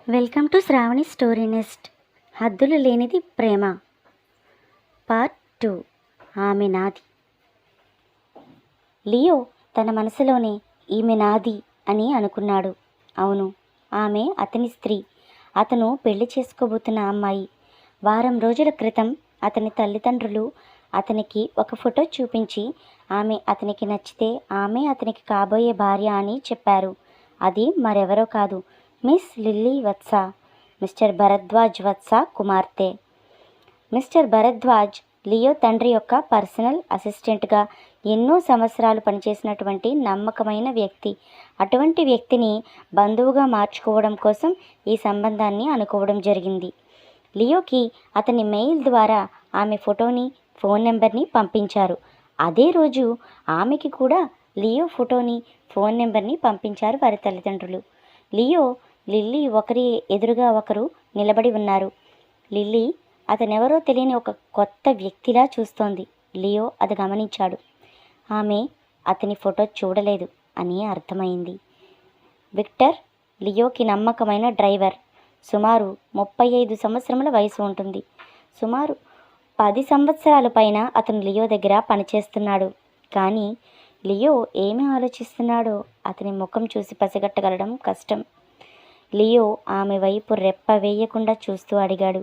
Welcome to Shravani story nest. హద్దులు లేనిది ప్రేమ part 2. ఆమె నాది. లియో తన మనసులోనే ఈమె నాది అని అనుకున్నాడు. అవును, ఆమె అతని స్త్రీ. అతను పెళ్లి చేసుకోబోతున్న అమ్మాయి. వారం రోజుల క్రితం అతని తల్లిదండ్రులు అతనికి ఒక ఫోటో చూపించి ఆమె అతనికి నచ్చితే ఆమె అతనికి కాబోయే భార్య అని చెప్పారు. అది మరెవరో కాదు, మిస్ లిల్లీ వత్స, మిస్టర్ భరద్వాజ్ వత్స కుమార్తె. మిస్టర్ భరద్వాజ్ లియో తండ్రి యొక్క పర్సనల్ అసిస్టెంట్గా ఎన్నో సంవత్సరాలు పనిచేసినటువంటి నమ్మకమైన వ్యక్తి. అటువంటి వ్యక్తిని బంధువుగా మార్చుకోవడం కోసం ఈ సంబంధాన్ని అనుకోవడం జరిగింది. లియోకి అతని మెయిల్ ద్వారా ఆమె ఫోటోని, ఫోన్ నెంబర్ని పంపించారు. అదే రోజు ఆమెకి కూడా లియో ఫోటోని, ఫోన్ నెంబర్ని పంపించారు వారి తల్లిదండ్రులు. లియో, లిల్లీ ఒకరి ఎదురుగా ఒకరు నిలబడి ఉన్నారు. లిల్లీ అతనెవరో తెలియని ఒక కొత్త వ్యక్తిలా చూస్తోంది. లియో అది గమనించాడు. ఆమె అతని ఫోటో చూడలేదు అని అర్థమైంది. విక్టర్ లియోకి నమ్మకమైన డ్రైవర్. సుమారు 35 సంవత్సరముల వయసు ఉంటుంది. సుమారు 10 సంవత్సరాల పైన అతను లియో దగ్గర పనిచేస్తున్నాడు. కానీ లియో ఏమి ఆలోచిస్తున్నాడో అతని ముఖం చూసి పసిగట్టగలడం కష్టం. లియో ఆమె వైపు రెప్ప వేయకుండా చూస్తూ అడిగాడు,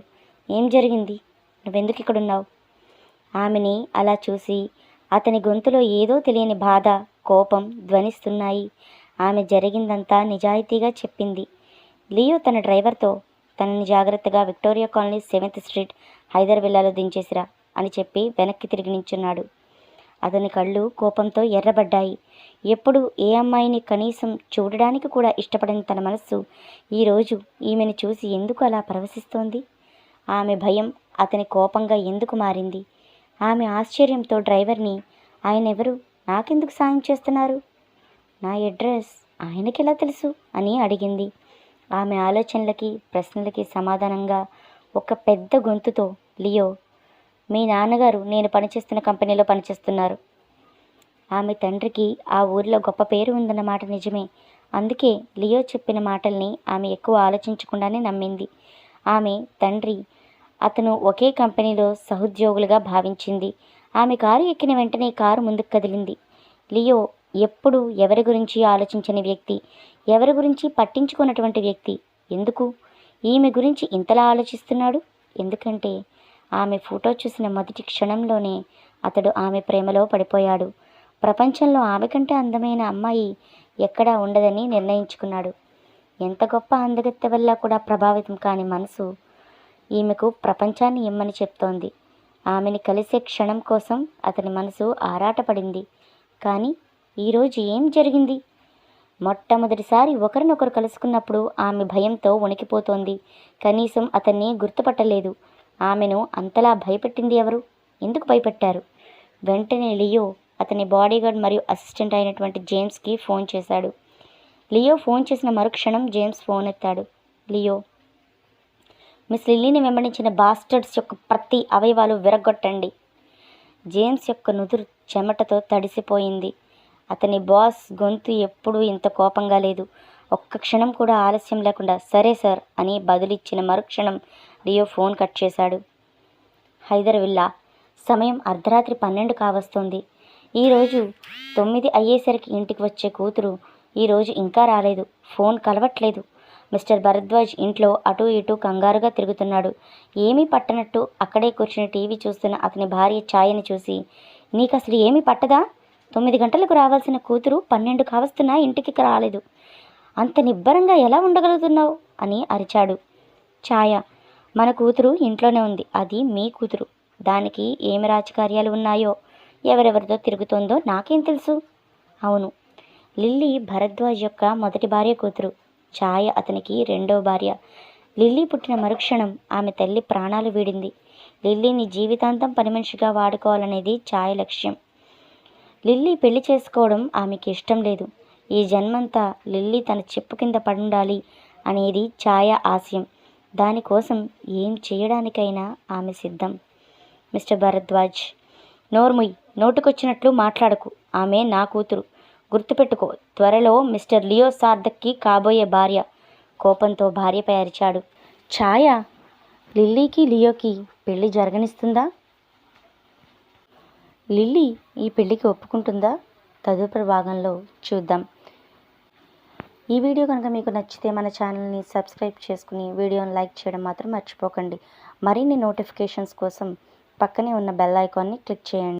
ఏం జరిగింది? నువ్వెందుకు ఇక్కడున్నావు? ఆమెని అలా చూసి అతని గొంతులో ఏదో తెలియని బాధ, కోపం ధ్వనిస్తున్నాయి. ఆమె జరిగిందంతా నిజాయితీగా చెప్పింది. లియో తన డ్రైవర్తో తనని జాగ్రత్తగా Victoria colony 7th street Hyder విల్లాలో దించేసిరా అని చెప్పి వెనక్కి తిరిగి నించున్నాడు. అతని కళ్ళు కోపంతో ఎర్రబడ్డాయి. ఎప్పుడు ఏ అమ్మాయిని కనీసం చూడడానికి కూడా ఇష్టపడని తన మనస్సు ఈరోజు ఈమెను చూసి ఎందుకు అలా పరవశిస్తోంది? ఆమె భయం అతని కోపంగా ఎందుకు మారింది? ఆమె ఆశ్చర్యంతో డ్రైవర్ని, ఆయన ఎవరు, నాకెందుకు సాయం చేస్తున్నారు, నా అడ్రస్ ఆయనకెలా తెలుసు అని అడిగింది. ఆమె ఆలోచనలకి, ప్రశ్నలకి సమాధానంగా ఒక పెద్ద గొంతుతో, లియో, మీ నాన్నగారు నేను పనిచేస్తున్న కంపెనీలో పనిచేస్తున్నారు. ఆమె తండ్రికి ఆ ఊరిలో గొప్ప పేరు ఉందన్నమాట నిజమే. అందుకే లియో చెప్పిన మాటల్ని ఆమె ఎక్కువ ఆలోచించకుండానే నమ్మింది. ఆమె తండ్రి, అతను ఒకే కంపెనీలో సహోద్యోగులుగా భావించింది. ఆమె కారు ఎక్కిన వెంటనే కారు ముందుకు కదిలింది. లియో ఎప్పుడు ఎవరి గురించి ఆలోచించని వ్యక్తి, ఎవరి గురించి పట్టించుకున్నటువంటి వ్యక్తి ఎందుకు ఈమె గురించి ఇంతలా ఆలోచిస్తున్నాడు? ఎందుకంటే ఆమె ఫోటో చూసిన మొదటి క్షణంలోనే అతడు ఆమె ప్రేమలో పడిపోయాడు. ప్రపంచంలో ఆమె కంటే అందమైన అమ్మాయి ఎక్కడా ఉండదని నిర్ణయించుకున్నాడు. ఎంత గొప్ప అందగత్తె వల్ల కూడా ప్రభావితం కాని మనసు ఈమెకు ప్రపంచాన్ని ఇమ్మని చెప్తోంది. ఆమెని కలిసే క్షణం కోసం అతని మనసు ఆరాటపడింది. కానీ ఈరోజు ఏం జరిగింది? మొట్టమొదటిసారి ఒకరినొకరు కలుసుకున్నప్పుడు ఆమె భయంతో వణికిపోతోంది. కనీసం అతన్ని గుర్తుపట్టలేదు. ఆమెను అంతలా భయపెట్టింది ఎవరు? ఎందుకు భయపెట్టారు? వెంటనే లియో అతని బాడీగార్డ్ మరియు అసిస్టెంట్ అయినటువంటి జేమ్స్కి ఫోన్ చేశాడు. లియో ఫోన్ చేసిన మరుక్షణం జేమ్స్ ఫోన్ ఎత్తాడు. లియో, మిస్ లిల్లీని వెంబడించిన బాస్టర్డ్స్ యొక్క ప్రతి అవయవాలు విరగొట్టండి. జేమ్స్ యొక్క నుదురు చెమటతో తడిసిపోయింది. అతని బాస్ గొంతు ఎప్పుడూ ఇంత కోపంగా లేదు. ఒక్క క్షణం కూడా ఆలస్యం లేకుండా సరే సార్ అని బదులిచ్చిన మరుక్షణం లియో ఫోన్ కట్ చేశాడు. హైదర్ విల్లా. సమయం అర్ధరాత్రి 12 కావస్తోంది. ఈరోజు 9 అయ్యేసరికి ఇంటికి వచ్చే కూతురు ఈరోజు ఇంకా రాలేదు. ఫోన్ కలవట్లేదు. మిస్టర్ భరద్వాజ్ ఇంట్లో అటూ ఇటూ కంగారుగా తిరుగుతున్నాడు. ఏమీ పట్టనట్టు అక్కడే కూర్చుని టీవీ చూస్తున్న అతని భార్య ఛాయని చూసి, నీకు అసలు ఏమీ పట్టదా? 9 గంటలకు రావాల్సిన కూతురు 12 కావస్తున్నా ఇంటికి రాలేదు. అంత నిబ్బరంగా ఎలా ఉండగలుగుతున్నావు అని అరిచాడు. ఛాయ, మన కూతురు ఇంట్లోనే ఉంది. అది మీ కూతురు. దానికి ఏమి రాజకార్యాలు ఉన్నాయో, ఎవరెవరితో తిరుగుతోందో నాకేం తెలుసు? అవును, లిల్లీ భరద్వాజ్ యొక్క మొదటి భార్య కూతురు. ఛాయ అతనికి రెండో భార్య. లిల్లీ పుట్టిన మరుక్షణం ఆమె తల్లి ప్రాణాలు వీడింది. లిల్లీని జీవితాంతం పని మనిషిగా వాడుకోవాలనేది ఛాయ లక్ష్యం. లిల్లీ పెళ్లి చేసుకోవడం ఆమెకి ఇష్టం లేదు. ఈ జన్మంతా లిల్లీ తన చెప్పు కింద పడుండాలి అనేది ఛాయ ఆశయం. దానికోసం ఏం చేయడానికైనా ఆమె సిద్ధం. మిస్టర్ భరద్వాజ్, నోర్ముయ్, నోటుకొచ్చినట్లు మాట్లాడకు. ఆమె నా కూతురు. గుర్తుపెట్టుకో, త్వరలో మిస్టర్ లియో సార్థక్కి కాబోయే భార్య. కోపంతో భార్యపై అరిచాడు. ఛాయ లిల్లీకి లియోకి పెళ్లి జరగనిస్తుందా? లిల్లీ ఈ పెళ్లికి ఒప్పుకుంటుందా? తదుపరి భాగంలో చూద్దాం. ఈ వీడియో కనుక మీకు నచ్చితే మన ఛానల్ని సబ్స్క్రైబ్ చేసుకుని వీడియోని లైక్ చేయడం మాత్రం మర్చిపోకండి. మరిన్ని నోటిఫికేషన్స్ కోసం పక్కనే ఉన్న బెల్ ఐకాన్ని క్లిక్ చేయండి.